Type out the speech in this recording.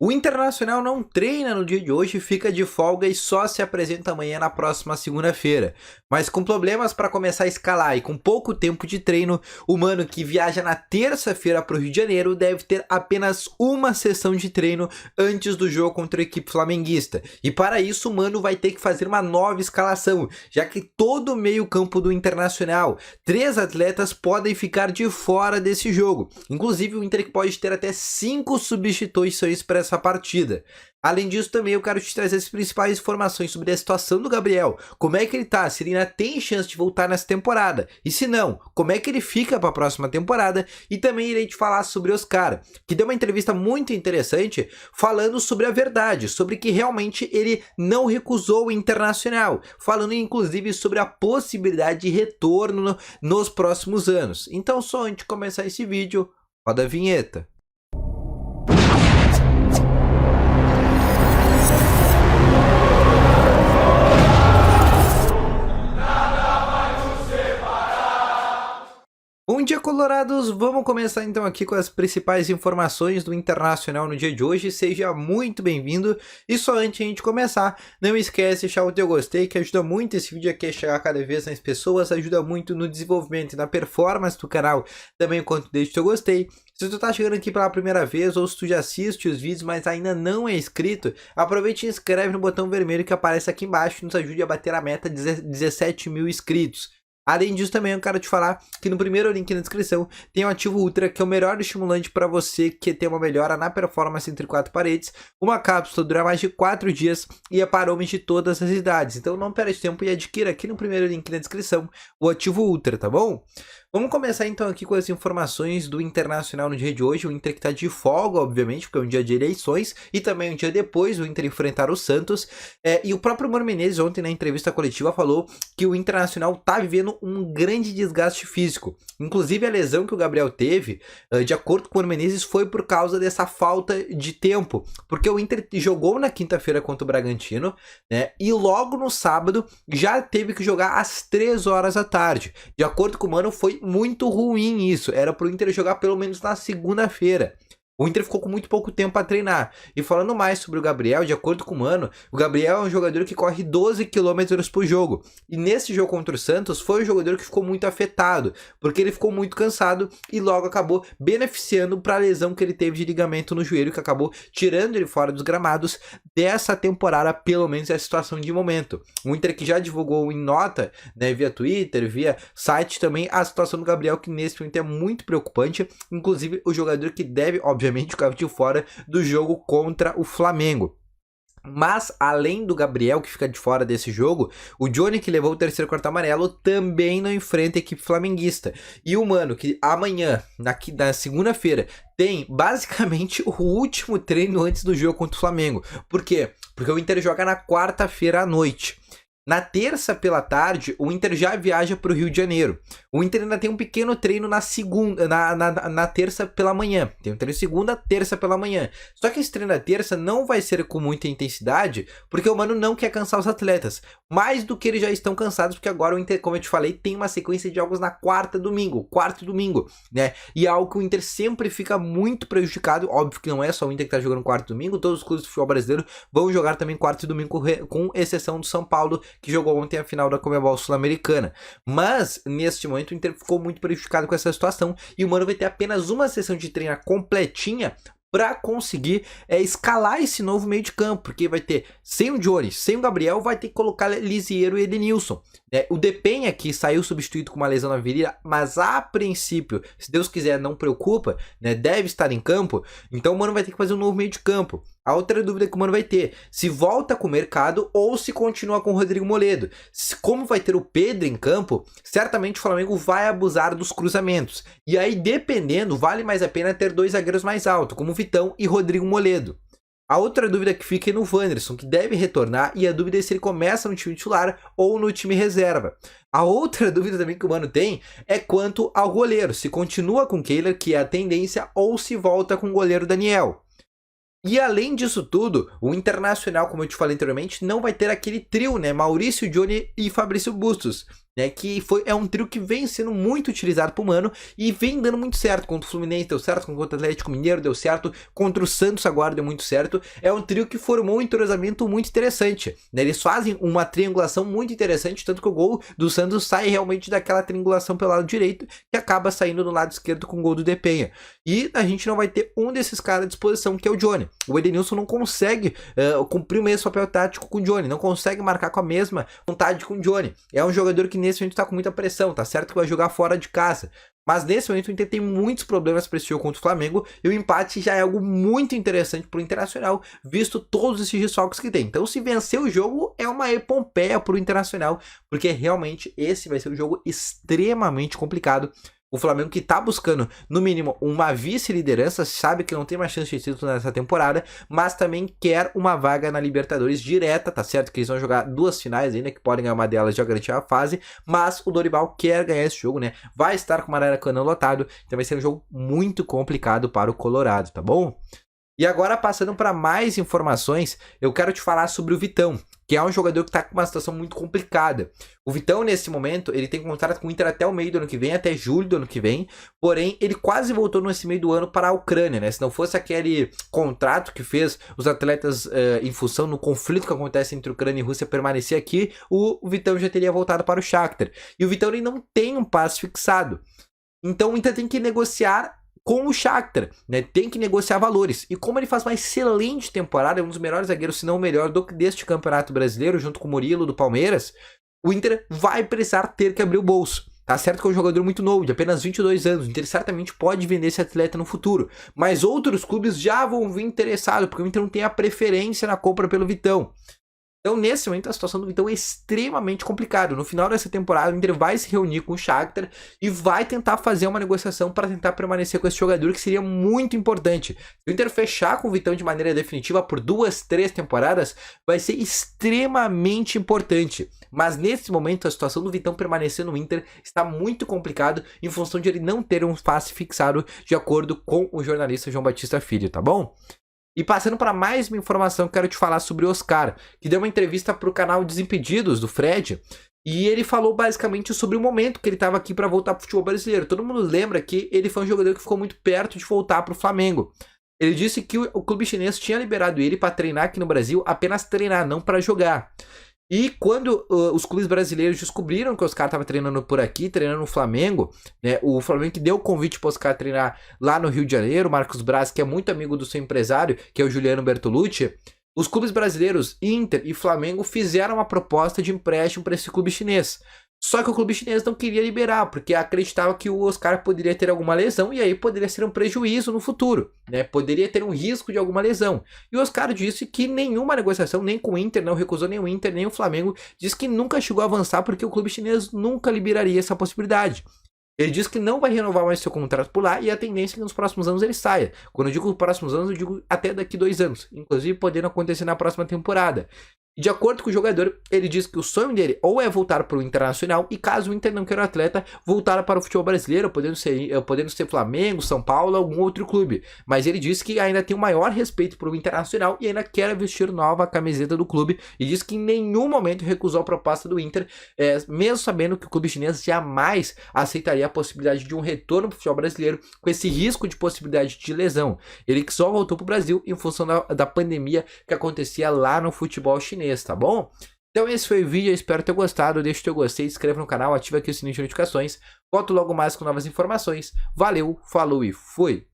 O Internacional não treina no dia de hoje, fica de folga e só se apresenta amanhã na próxima segunda-feira. Mas com problemas para começar a escalar e com pouco tempo de treino, o Mano que viaja na terça-feira para o Rio de Janeiro deve ter apenas uma sessão de treino antes do jogo contra a equipe flamenguista. E para isso o Mano vai ter que fazer uma nova escalação, já que todo o meio-campo do Internacional, 3 atletas podem ficar de fora desse jogo. Inclusive o Inter pode ter até 5 substituições para essa partida. Além disso, também eu quero te trazer as principais informações sobre a situação do Gabriel, como é que ele tá, se ele ainda tem chance de voltar nessa temporada, e se não, como é que ele fica para a próxima temporada, e também irei te falar sobre Oscar, que deu uma entrevista muito interessante falando sobre a verdade, sobre que realmente ele não recusou o Internacional, falando inclusive sobre a possibilidade de retorno nos próximos anos. Então, só antes de começar esse vídeo, roda a vinheta. Bom dia, colorados! Vamos começar então aqui com as principais informações do Internacional no dia de hoje. Seja muito bem-vindo. E só antes de a gente começar, não esquece de deixar o teu gostei, que ajuda muito esse vídeo aqui a chegar cada vez mais pessoas, ajuda muito no desenvolvimento e na performance do canal, também quanto deixa o teu gostei. Se tu tá chegando aqui pela primeira vez ou se tu já assiste os vídeos, mas ainda não é inscrito, aproveite e inscreve no botão vermelho que aparece aqui embaixo e nos ajude a bater a meta de 17 mil inscritos. Além disso, também eu quero te falar que no primeiro link na descrição tem o Ativo Ultra, que é o melhor estimulante para você que tem uma melhora na performance entre 4 paredes. Uma cápsula dura mais de 4 dias e é para homens de todas as idades. Então não perde tempo e adquira aqui no primeiro link na descrição o Ativo Ultra, tá bom? Vamos começar então aqui com as informações do Internacional no dia de hoje. O Inter que está de folga, obviamente, porque é um dia de eleições, e também um dia depois o Inter enfrentar o Santos. E o próprio Mano Menezes ontem na entrevista coletiva falou que o Internacional está vivendo um grande desgaste físico. Inclusive a lesão que o Gabriel teve, de acordo com o Mano Menezes, foi por causa dessa falta de tempo. Porque o Inter jogou na quinta-feira contra o Bragantino, né? E logo no sábado já teve que jogar às 3 horas da tarde. De acordo com o Mano, foi muito ruim isso, era pro Inter jogar pelo menos na segunda-feira. O Inter ficou com muito pouco tempo para treinar. E falando mais sobre o Gabriel, de acordo com o Mano, o Gabriel é um jogador que corre 12 km por jogo. E nesse jogo contra o Santos, foi um jogador que ficou muito afetado, porque ele ficou muito cansado e logo acabou beneficiando para a lesão que ele teve de ligamento no joelho, que acabou tirando ele fora dos gramados dessa temporada, pelo menos é a situação de momento. O Inter que já divulgou em nota, né, via Twitter, via site também, a situação do Gabriel, que nesse momento é muito preocupante. Inclusive, o jogador que deve, obviamente, ficava de fora do jogo contra o Flamengo. Mas, além do Gabriel, que fica de fora desse jogo, o Johnny, que levou o terceiro cartão amarelo, também não enfrenta a equipe flamenguista. E o Mano, que amanhã, na segunda-feira, tem basicamente o último treino antes do jogo contra o Flamengo. Por quê? Porque o Inter joga na quarta-feira à noite. Na terça pela tarde, o Inter já viaja para o Rio de Janeiro. O Inter ainda tem um pequeno treino na segunda, na terça pela manhã. Tem um treino segunda, terça pela manhã. Só que esse treino da terça não vai ser com muita intensidade, porque o Mano não quer cansar os atletas. Mais do que eles já estão cansados, porque agora o Inter, como eu te falei, tem uma sequência de jogos na quarto e domingo, né? E é algo que o Inter sempre fica muito prejudicado. Óbvio que não é só o Inter que está jogando quarto e domingo, todos os clubes do futebol brasileiro vão jogar também quarto e domingo, com exceção do São Paulo, que jogou ontem a final da Conmebol Sul-Americana. Mas, neste momento, o Inter ficou muito prejudicado com essa situação e o Mano vai ter apenas uma sessão de treino completinha para conseguir escalar esse novo meio de campo, porque vai ter, sem o Johnny, sem o Gabriel, vai ter que colocar Lisieiro e Edenilson. O Depenha, que saiu substituído com uma lesão na virilha, mas a princípio, se Deus quiser, não preocupa, né, deve estar em campo, então o Mano vai ter que fazer um novo meio de campo. A outra dúvida que o Mano vai ter, se volta com o Mercado ou se continua com o Rodrigo Moledo. Como vai ter o Pedro em campo, certamente o Flamengo vai abusar dos cruzamentos. E aí, dependendo, vale mais a pena ter 2 zagueiros mais altos, como Vitão e Rodrigo Moledo. A outra dúvida que fica é no Wanderson, que deve retornar, e a dúvida é se ele começa no time titular ou no time reserva. A outra dúvida também que o Mano tem é quanto ao goleiro, se continua com o Kehler, que é a tendência, ou se volta com o goleiro Daniel. E além disso tudo, o Internacional, como eu te falei anteriormente, não vai ter aquele trio, né? Maurício, Johnny e Fabrício Bustos. né, que é um trio que vem sendo muito utilizado pro Mano e vem dando muito certo. Contra o Fluminense deu certo, contra o Atlético Mineiro deu certo, contra o Santos agora deu muito certo. É um trio que formou um entrosamento muito interessante, né? Eles fazem uma triangulação muito interessante, tanto que o gol do Santos sai realmente daquela triangulação pelo lado direito, que acaba saindo do lado esquerdo com o gol do Depenha. E a gente não vai ter um desses caras à disposição, que é o Johnny. O Edenilson não consegue cumprir o mesmo papel tático com o Johnny, não consegue marcar com a mesma vontade com o Johnny. É um jogador que nesse momento tá com muita pressão, tá certo que vai jogar fora de casa, mas nesse momento o Inter tem muitos problemas para esse jogo contra o Flamengo, e o empate já é algo muito interessante para o Internacional, visto todos esses desfalques que tem. Então, se vencer o jogo, é uma epopéia para o Internacional, porque realmente esse vai ser um jogo extremamente complicado. O Flamengo, que tá buscando, no mínimo, uma vice-liderança, sabe que não tem mais chance de título nessa temporada, mas também quer uma vaga na Libertadores direta, tá certo? Que eles vão jogar 2 finais ainda, que podem ganhar uma delas já garantir a fase, mas o Dorival quer ganhar esse jogo, né? Vai estar com o Maracanã lotado, então vai ser um jogo muito complicado para o Colorado, tá bom? E agora, passando para mais informações, eu quero te falar sobre o Vitão, que é um jogador que está com uma situação muito complicada. O Vitão, nesse momento, ele tem contrato com o Inter até o meio do ano que vem, até julho do ano que vem, porém, ele quase voltou nesse meio do ano para a Ucrânia, né? Se não fosse aquele contrato que fez os atletas, em função do conflito que acontece entre Ucrânia e Rússia, permanecer aqui, o Vitão já teria voltado para o Shakhtar. E o Vitão, ele não tem um passe fixado. Então, o Inter tem que negociar com o Shakhtar, né? Tem que negociar valores. E como ele faz uma excelente temporada, é um dos melhores zagueiros, se não o melhor, deste Campeonato Brasileiro, junto com o Murilo do Palmeiras, o Inter vai precisar ter que abrir o bolso. Tá certo que é um jogador muito novo, de apenas 22 anos. O Inter certamente pode vender esse atleta no futuro. Mas outros clubes já vão vir interessados, porque o Inter não tem a preferência na compra pelo Vitão. Então, nesse momento, a situação do Vitão é extremamente complicada. No final dessa temporada, o Inter vai se reunir com o Shakhtar e vai tentar fazer uma negociação para tentar permanecer com esse jogador, que seria muito importante. Se o Inter fechar com o Vitão de maneira definitiva por 2, 3 temporadas, vai ser extremamente importante. Mas, nesse momento, a situação do Vitão permanecer no Inter está muito complicado em função de ele não ter um passe fixado, de acordo com o jornalista João Batista Filho, tá bom? E passando para mais uma informação, quero te falar sobre o Oscar, que deu uma entrevista para o canal Desimpedidos, do Fred, e ele falou basicamente sobre o momento que ele estava aqui para voltar para o futebol brasileiro. Todo mundo lembra que ele foi um jogador que ficou muito perto de voltar para o Flamengo. Ele disse que o clube chinês tinha liberado ele para treinar aqui no Brasil, apenas treinar, não para jogar. E quando os clubes brasileiros descobriram que o Oscar estava treinando por aqui, treinando no Flamengo, né, o Flamengo que deu o convite para o Oscar treinar lá no Rio de Janeiro, o Marcos Braz, que é muito amigo do seu empresário, que é o Juliano Bertolucci, os clubes brasileiros, Inter e Flamengo, fizeram uma proposta de empréstimo para esse clube chinês. Só que o clube chinês não queria liberar, porque acreditava que o Oscar poderia ter alguma lesão e aí poderia ser um prejuízo no futuro, né? Poderia ter um risco de alguma lesão. E o Oscar disse que nenhuma negociação, nem com o Inter, não recusou nem o Inter, nem o Flamengo, disse que nunca chegou a avançar porque o clube chinês nunca liberaria essa possibilidade. Ele diz que não vai renovar mais seu contrato por lá e a tendência é que nos próximos anos ele saia. Quando eu digo próximos anos, eu digo até daqui 2 anos, inclusive podendo acontecer na próxima temporada. De acordo com o jogador, ele diz que o sonho dele ou é voltar para o Internacional e, caso o Inter não queira o atleta, voltar para o futebol brasileiro, podendo ser Flamengo, São Paulo, algum outro clube. Mas ele diz que ainda tem o maior respeito para o Internacional e ainda quer vestir nova camiseta do clube, e diz que em nenhum momento recusou a proposta do Inter, mesmo sabendo que o clube chinês jamais aceitaria a possibilidade de um retorno para o futebol brasileiro com esse risco de possibilidade de lesão. Ele que só voltou para o Brasil em função da pandemia que acontecia lá no futebol chinês. Tá bom? Então esse foi o vídeo, eu espero ter gostado, deixa o teu gostei, se inscreva no canal, ativa aqui o sininho de notificações, volto logo mais com novas informações, valeu, falou e fui!